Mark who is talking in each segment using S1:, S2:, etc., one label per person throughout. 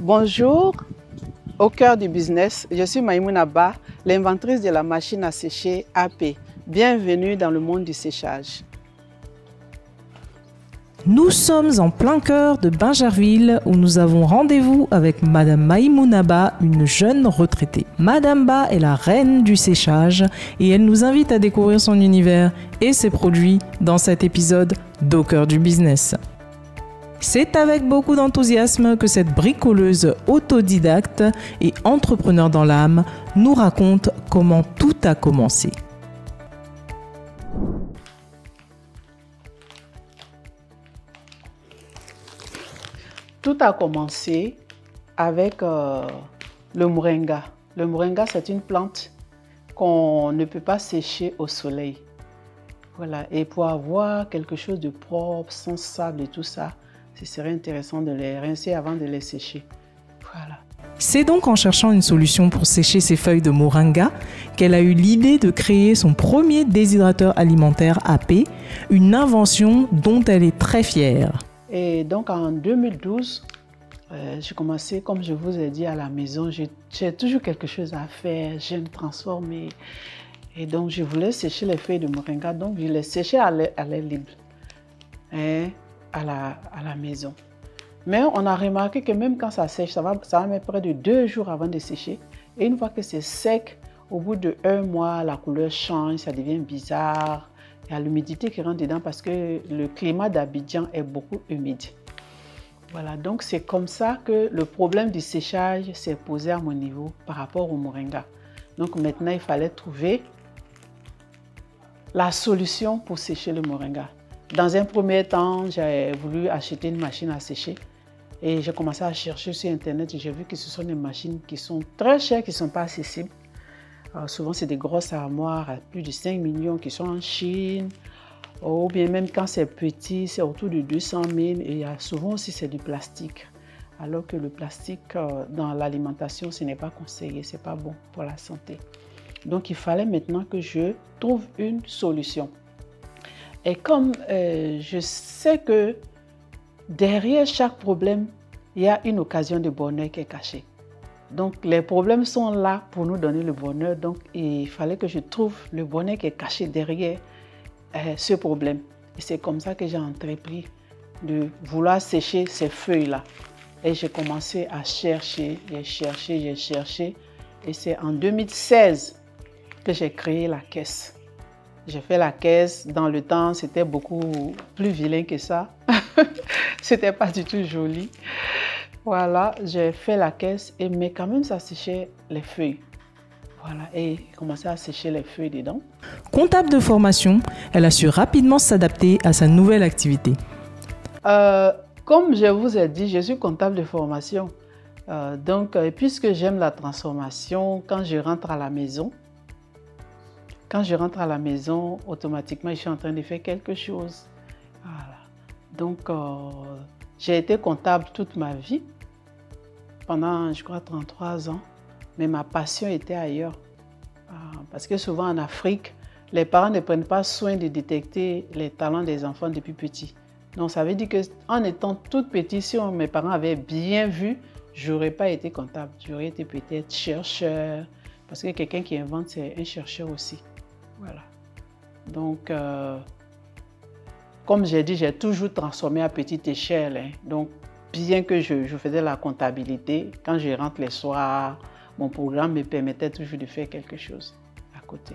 S1: Bonjour, au cœur du business, je suis Maïmouna Ba, l'inventrice de la machine à sécher AP. Bienvenue dans le monde du séchage.
S2: Nous sommes en plein cœur de Bingerville où nous avons rendez-vous avec Madame Maïmouna Ba, une jeune retraitée. Madame Ba est la reine du séchage et elle nous invite à découvrir son univers et ses produits dans cet épisode d'Au cœur du business. C'est avec beaucoup d'enthousiasme que cette bricoleuse autodidacte et entrepreneur dans l'âme nous raconte comment tout a commencé.
S1: Tout a commencé avec le moringa. Le moringa, c'est une plante qu'on ne peut pas sécher au soleil. Voilà. Et pour avoir quelque chose de propre, sans sable et tout ça, ce serait intéressant de les rincer avant de les sécher. Voilà.
S2: C'est donc en cherchant une solution pour sécher ses feuilles de moringa qu'elle a eu l'idée de créer son premier déshydrateur alimentaire AP, une invention dont elle est très fière.
S1: Et donc en 2012, j'ai commencé, comme je vous ai dit, à la maison. J'ai toujours quelque chose à faire, j'aime transformer. Et donc je voulais sécher les feuilles de moringa, donc je les séchais à l'air libre à la maison. Mais on a remarqué que même quand ça sèche, ça va mettre près de 2 jours avant de sécher. Et une fois que c'est sec, au bout de 1 mois, la couleur change, ça devient bizarre. Il y a l'humidité qui rentre dedans parce que le climat d'Abidjan est beaucoup humide. Voilà, donc c'est comme ça que le problème du séchage s'est posé à mon niveau par rapport au moringa. Donc maintenant, il fallait trouver la solution pour sécher le moringa. Dans un premier temps, j'ai voulu acheter une machine à sécher et j'ai commencé à chercher sur Internet et j'ai vu que ce sont des machines qui sont très chères, qui ne sont pas accessibles. Souvent, c'est des grosses armoires à plus de 5 millions qui sont en Chine. Ou bien même quand c'est petit, c'est autour de 200 000. Et souvent aussi, c'est du plastique. Alors que le plastique dans l'alimentation, ce n'est pas conseillé, ce n'est pas bon pour la santé. Donc, il fallait maintenant que je trouve une solution. Et comme je sais que derrière chaque problème, il y a une occasion de bonheur qui est cachée. Donc, les problèmes sont là pour nous donner le bonheur. Donc, il fallait que je trouve le bonheur qui est caché derrière ce problème. Et c'est comme ça que j'ai entrepris de vouloir sécher ces feuilles-là. Et j'ai commencé à chercher, j'ai cherché. Et c'est en 2016 que j'ai créé la caisse. J'ai fait la caisse. Dans le temps, c'était beaucoup plus vilain que ça. C'était pas du tout joli. Voilà, j'ai fait la caisse, mais quand même, ça séchait les feuilles. Voilà, et j'ai commencé à sécher les feuilles dedans.
S2: Comptable de formation, elle a su rapidement s'adapter à sa nouvelle activité.
S1: Comme je vous ai dit, je suis comptable de formation. Puisque j'aime la transformation, quand je rentre à la maison, automatiquement, je suis en train de faire quelque chose. Voilà. Donc, j'ai été comptable toute ma vie, pendant, je crois, 33 ans. Mais ma passion était ailleurs. Parce que souvent en Afrique, les parents ne prennent pas soin de détecter les talents des enfants depuis petits. Donc, ça veut dire qu'en étant toute petite, si mes parents avaient bien vu, je n'aurais pas été comptable. J'aurais été peut-être chercheur. Parce que quelqu'un qui invente, c'est un chercheur aussi. Voilà. Donc, comme j'ai dit, j'ai toujours transformé à petite échelle. Donc, bien que je faisais la comptabilité, quand je rentre les soirs, mon programme me permettait toujours de faire quelque chose à côté.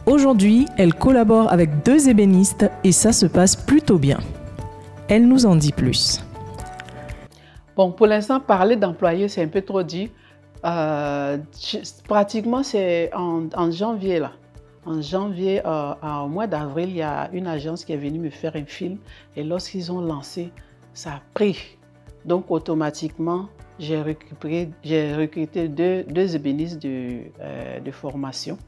S2: Aujourd'hui, elle collabore avec 2 ébénistes et ça se passe plutôt bien. Elle nous en dit plus.
S1: Bon, pour l'instant, parler d'employés, c'est un peu trop dit. Pratiquement, c'est en janvier, là. En janvier, au mois d'avril, il y a une agence qui est venue me faire un film. Et lorsqu'ils ont lancé, ça a pris. Donc, automatiquement, j'ai recruté deux ébénistes de formation.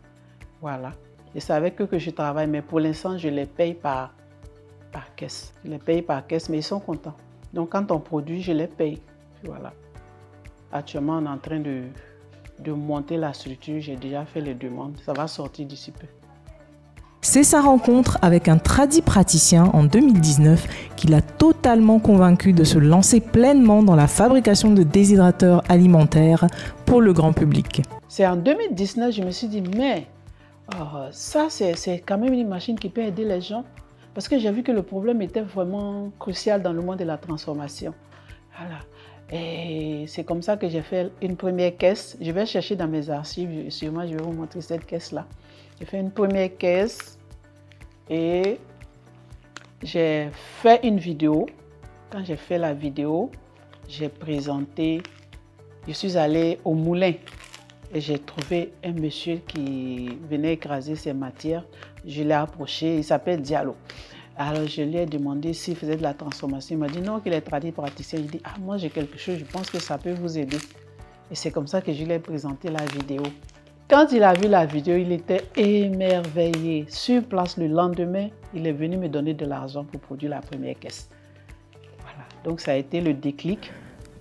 S1: Voilà. Et c'est avec eux que je travaille. Mais pour l'instant, je les paye par caisse. Je les paye par caisse, mais ils sont contents. Donc, quand on produit, je les paye. Voilà. Actuellement, on est en train de monter la structure. J'ai déjà fait les demandes. Ça va sortir d'ici peu.
S2: C'est sa rencontre avec un praticien en 2019 qui l'a totalement convaincu de se lancer pleinement dans la fabrication de déshydrateurs alimentaires pour le grand public.
S1: C'est en 2019 je me suis dit, mais ça c'est quand même une machine qui peut aider les gens. Parce que j'ai vu que le problème était vraiment crucial dans le monde de la transformation. Voilà. Et c'est comme ça que j'ai fait une première caisse. Je vais chercher dans mes archives, sûrement je vais vous montrer cette caisse-là. J'ai fait une première caisse et j'ai fait une vidéo. Quand j'ai fait la vidéo, j'ai présenté, je suis allée au moulin et j'ai trouvé un monsieur qui venait écraser ses matières. Je l'ai approché, il s'appelle Diallo. Alors je lui ai demandé s'il faisait de la transformation. Il m'a dit non, qu'il est praticien. Je dis, ah moi j'ai quelque chose, je pense que ça peut vous aider. Et c'est comme ça que je lui ai présenté la vidéo. Quand il a vu la vidéo, il était émerveillé. Sur place, le lendemain, il est venu me donner de l'argent pour produire la première caisse. Voilà, donc ça a été le déclic.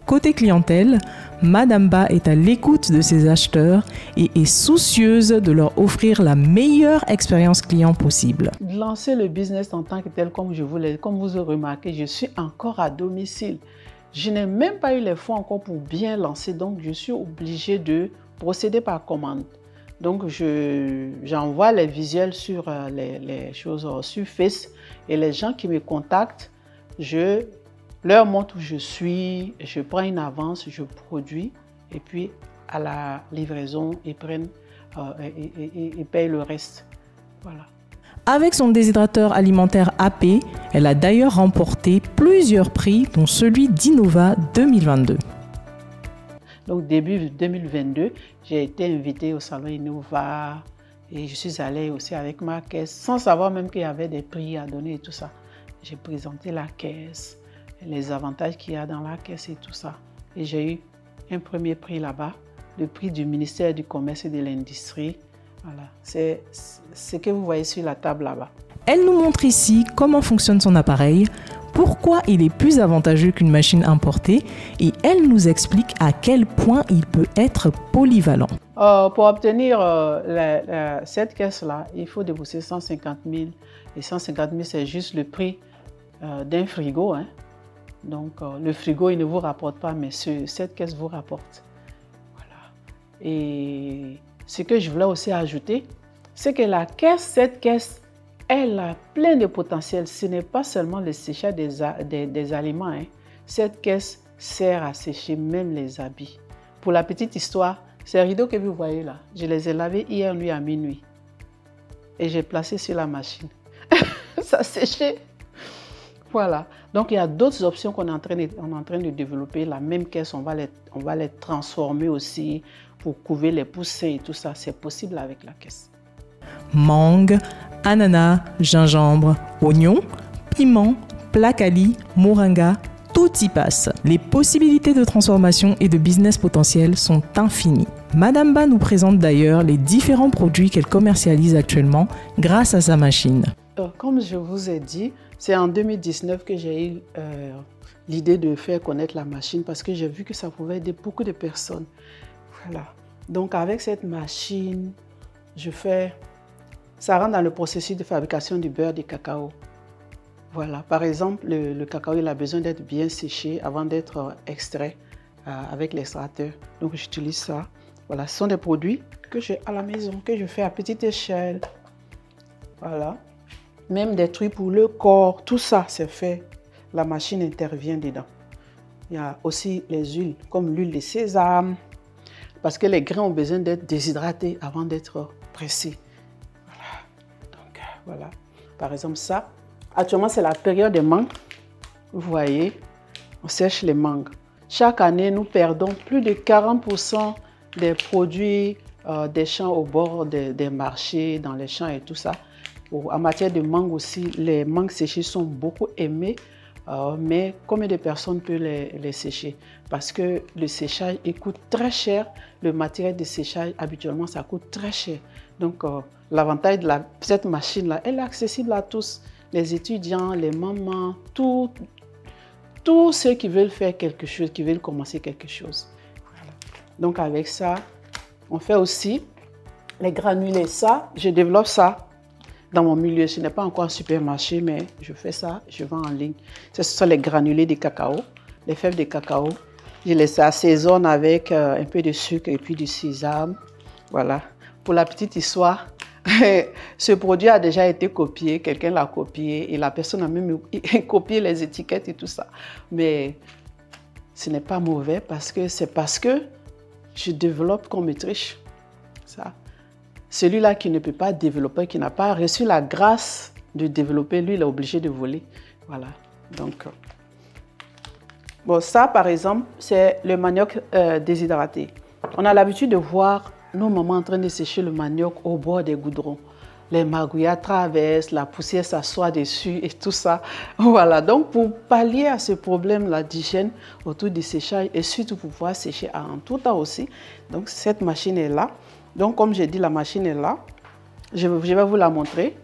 S2: Côté clientèle, Madame Ba est à l'écoute de ses acheteurs et est soucieuse de leur offrir la meilleure expérience client possible.
S1: Lancer le business en tant que tel, comme vous avez remarqué, je suis encore à domicile. Je n'ai même pas eu les fonds encore pour bien lancer, donc je suis obligée de procéder par commande. Donc j'envoie les visuels sur les choses sur Face et les gens qui me contactent, je leur montre où je suis, je prends une avance, je produis et puis à la livraison, ils prennent et payent le reste. Voilà.
S2: Avec son déshydrateur alimentaire AP, elle a d'ailleurs remporté plusieurs prix, dont celui d'Innova 2022.
S1: Donc début 2022, j'ai été invitée au salon Innova et je suis allée aussi avec ma caisse, sans savoir même qu'il y avait des prix à donner et tout ça. J'ai présenté la caisse, les avantages qu'il y a dans la caisse et tout ça. Et j'ai eu un premier prix là-bas, le prix du ministère du Commerce et de l'Industrie. Voilà, c'est ce que vous voyez sur la table là-bas.
S2: Elle nous montre ici comment fonctionne son appareil, pourquoi il est plus avantageux qu'une machine importée et elle nous explique à quel point il peut être polyvalent.
S1: Pour obtenir cette caisse-là, il faut débourser 150 000 et 150 000 c'est juste le prix d'un frigo, hein. Donc, le frigo, il ne vous rapporte pas, mais cette caisse vous rapporte. Voilà. Et ce que je voulais aussi ajouter, c'est que cette caisse, elle a plein de potentiel. Ce n'est pas seulement le séchage des aliments. Hein. Cette caisse sert à sécher même les habits. Pour la petite histoire, ces rideaux que vous voyez là, je les ai lavés hier nuit à minuit. Et j'ai placé sur la machine. Ça séchait. Voilà, donc il y a d'autres options qu'on est en train de développer. La même caisse, on va les transformer aussi pour couver les poussées et tout ça. C'est possible avec la caisse.
S2: Mangue, ananas, gingembre, oignon, piment, placali, moringa, tout y passe. Les possibilités de transformation et de business potentiel sont infinies. Madame Ba nous présente d'ailleurs les différents produits qu'elle commercialise actuellement grâce à sa machine.
S1: Comme je vous ai dit, c'est en 2019 que j'ai eu l'idée de faire connaître la machine parce que j'ai vu que ça pouvait aider beaucoup de personnes. Voilà. Donc avec cette machine, ça rentre dans le processus de fabrication du beurre de cacao. Voilà. Par exemple, le cacao, il a besoin d'être bien séché avant d'être extrait avec l'extracteur. Donc j'utilise ça. Voilà, ce sont des produits que j'ai à la maison, que je fais à petite échelle. Voilà. Même des trucs pour le corps, tout ça c'est fait. La machine intervient dedans. Il y a aussi les huiles, comme l'huile de sésame, parce que les grains ont besoin d'être déshydratés avant d'être pressés. Voilà. Donc voilà. Par exemple ça, actuellement c'est la période des mangues. Vous voyez, on sèche les mangues. Chaque année, nous perdons plus de 40% des produits des champs au bord des marchés, dans les champs et tout ça. En matière de mangue aussi, les mangues séchées sont beaucoup aimées, mais combien de personnes peuvent les sécher? Parce que le séchage, il coûte très cher. Le matériel de séchage, habituellement, ça coûte très cher. Donc, l'avantage de cette machine-là, elle est accessible à tous. Les étudiants, les mamans, tous ceux qui veulent faire quelque chose, qui veulent commencer quelque chose. Voilà. Donc, avec ça, on fait aussi les granulés. Ça, je développe ça. dans mon milieu. Ce n'est pas encore un supermarché, mais je fais ça, je vends en ligne. Ce sont les granulés de cacao, les fèves de cacao. Je les assaisonne avec un peu de sucre et puis du sésame. Voilà. Pour la petite histoire, ce produit a déjà été copié, quelqu'un l'a copié et la personne a même copié les étiquettes et tout ça. Mais ce n'est pas mauvais parce que je développe qu'on me triche. Ça. Celui-là qui ne peut pas développer, qui n'a pas reçu la grâce de développer, lui, il est obligé de voler. Voilà. Donc, bon, ça, par exemple, c'est le manioc déshydraté. On a l'habitude de voir nos mamans en train de sécher le manioc au bord des goudrons. Les magouillas traversent, la poussière s'assoit dessus et tout ça. Voilà, donc pour pallier à ce problème-là d'hygiène autour du séchage et surtout pour pouvoir sécher en tout temps aussi, donc cette machine est là. Donc comme j'ai dit, la machine est là. Je vais vous la montrer.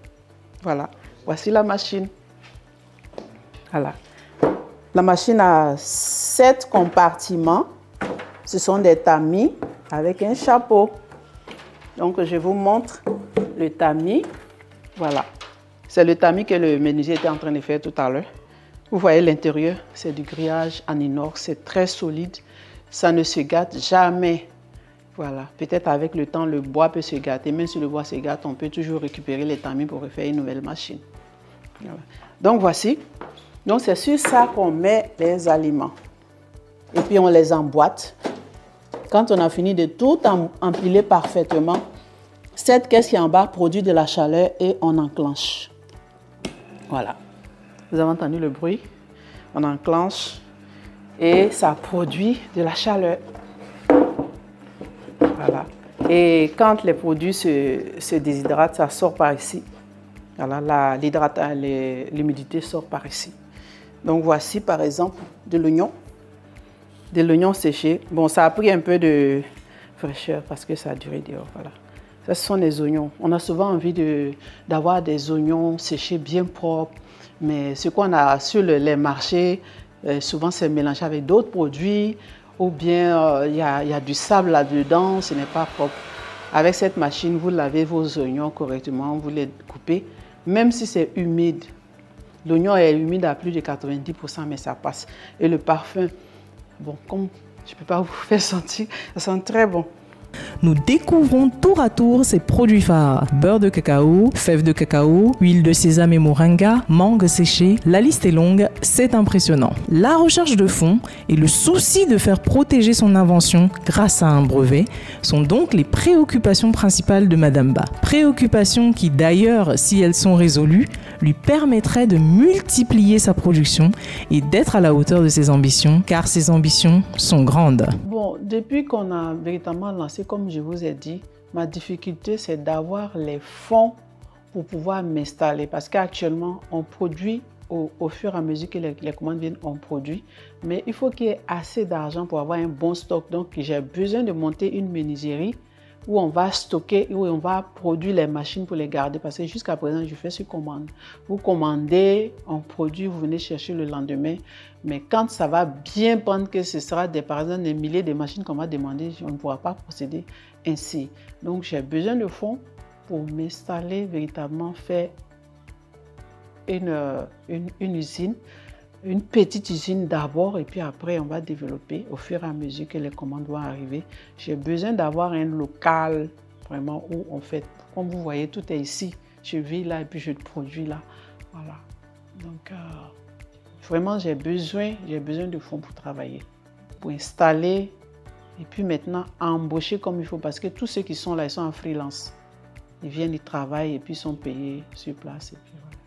S1: Voilà, voici la machine. Voilà. La machine a 7 compartiments. Ce sont des tamis avec un chapeau. Donc je vous montre le tamis. Voilà. C'est le tamis que le menuisier était en train de faire tout à l'heure. Vous voyez l'intérieur, c'est du grillage en inox, c'est très solide. Ça ne se gâte jamais. Voilà. Peut-être avec le temps, le bois peut se gâter. Même si le bois se gâte, on peut toujours récupérer les tamis pour refaire une nouvelle machine. Voilà. Donc voici. Donc c'est sur ça qu'on met les aliments. Et puis on les emboîte. Quand on a fini de tout empiler parfaitement, cette caisse qui est en bas produit de la chaleur et on enclenche. Voilà. Vous avez entendu le bruit? On enclenche et ça produit de la chaleur. Voilà. Et quand les produits se déshydratent, ça sort par ici. Voilà, l'humidité sort par ici. Donc voici par exemple de l'oignon. De l'oignon séché. Bon, ça a pris un peu de fraîcheur parce que ça a duré dehors. Voilà. Ça, ce sont les oignons. On a souvent envie d'avoir des oignons séchés bien propres. Mais ce qu'on a sur les marchés, souvent c'est mélangé avec d'autres produits. Ou bien il y a du sable là-dedans, ce n'est pas propre. Avec cette machine, vous lavez vos oignons correctement, vous les coupez. Même si c'est humide. L'oignon est humide à plus de 90%, mais ça passe. Et le parfum, bon, comme je ne peux pas vous faire sentir, ça sent très bon.
S2: Nous découvrons tour à tour ces produits phares. Beurre de cacao, fèves de cacao, huile de sésame et moringa, mangue séchée. La liste est longue, c'est impressionnant. La recherche de fonds et le souci de faire protéger son invention grâce à un brevet sont donc les préoccupations principales de Madame Ba. Préoccupations qui d'ailleurs, si elles sont résolues, lui permettraient de multiplier sa production et d'être à la hauteur de ses ambitions, car ses ambitions sont grandes.
S1: Bon, depuis qu'on a véritablement lancé, comme je vous ai dit, ma difficulté, c'est d'avoir les fonds pour pouvoir m'installer. Parce qu'actuellement, on produit au fur et à mesure que les commandes viennent, on produit. Mais il faut qu'il y ait assez d'argent pour avoir un bon stock. Donc, j'ai besoin de monter une menuiserie où on va stocker, où on va produire les machines pour les garder. Parce que jusqu'à présent, je fais sur commande. Vous commandez, on produit, vous venez chercher le lendemain. Mais quand ça va bien prendre, que ce sera par exemple des milliers de machines qu'on va demander, on ne pourra pas procéder ainsi. Donc, j'ai besoin de fonds pour m'installer, véritablement faire une usine, une petite usine d'abord, et puis après, on va développer au fur et à mesure que les commandes vont arriver. J'ai besoin d'avoir un local vraiment où on fait, comme vous voyez, tout est ici. Je vis là et puis je produis là. Voilà. Donc, vraiment, j'ai besoin de fonds pour travailler, pour installer et puis maintenant embaucher comme il faut parce que tous ceux qui sont là, ils sont en freelance. Ils viennent, ils travaillent et puis sont payés sur place. Et puis voilà.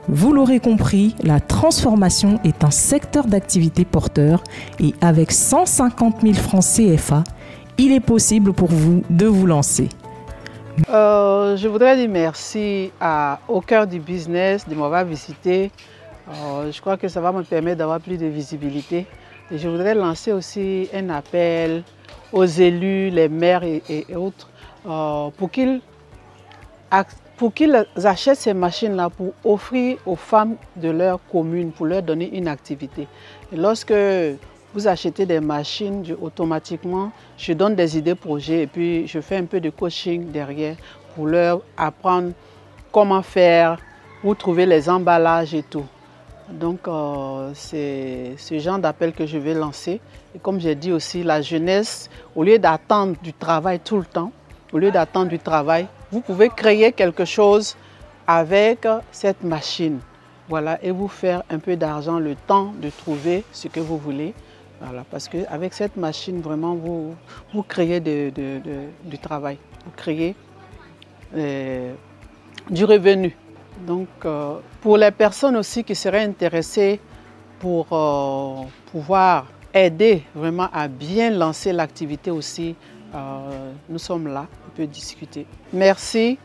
S2: Vous l'aurez compris, la transformation est un secteur d'activité porteur et avec 150 000 francs CFA, il est possible pour vous de vous lancer.
S1: Je voudrais dire merci au cœur du business de m'avoir visité. Je crois que ça va me permettre d'avoir plus de visibilité. Et je voudrais lancer aussi un appel aux élus, les maires et autres, pour qu'ils achètent ces machines-là pour offrir aux femmes de leur commune, pour leur donner une activité. Et lorsque vous achetez des machines, automatiquement, je donne des idées projets et puis je fais un peu de coaching derrière pour leur apprendre comment faire, où trouver les emballages et tout. Donc, c'est ce genre d'appel que je vais lancer. Et comme j'ai dit aussi, la jeunesse, au lieu d'attendre du travail tout le temps, au lieu d'attendre du travail, vous pouvez créer quelque chose avec cette machine. Voilà, et vous faire un peu d'argent le temps de trouver ce que vous voulez. Voilà, parce qu'avec cette machine, vraiment, vous créez du travail, vous créez du revenu. Donc, pour les personnes aussi qui seraient intéressées pour pouvoir aider vraiment à bien lancer l'activité aussi, nous sommes là, on peut discuter. Merci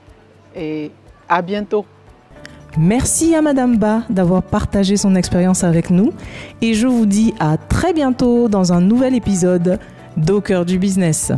S1: et à bientôt.
S2: Merci à Madame Ba d'avoir partagé son expérience avec nous et je vous dis à très bientôt dans un nouvel épisode d'Au cœur du business.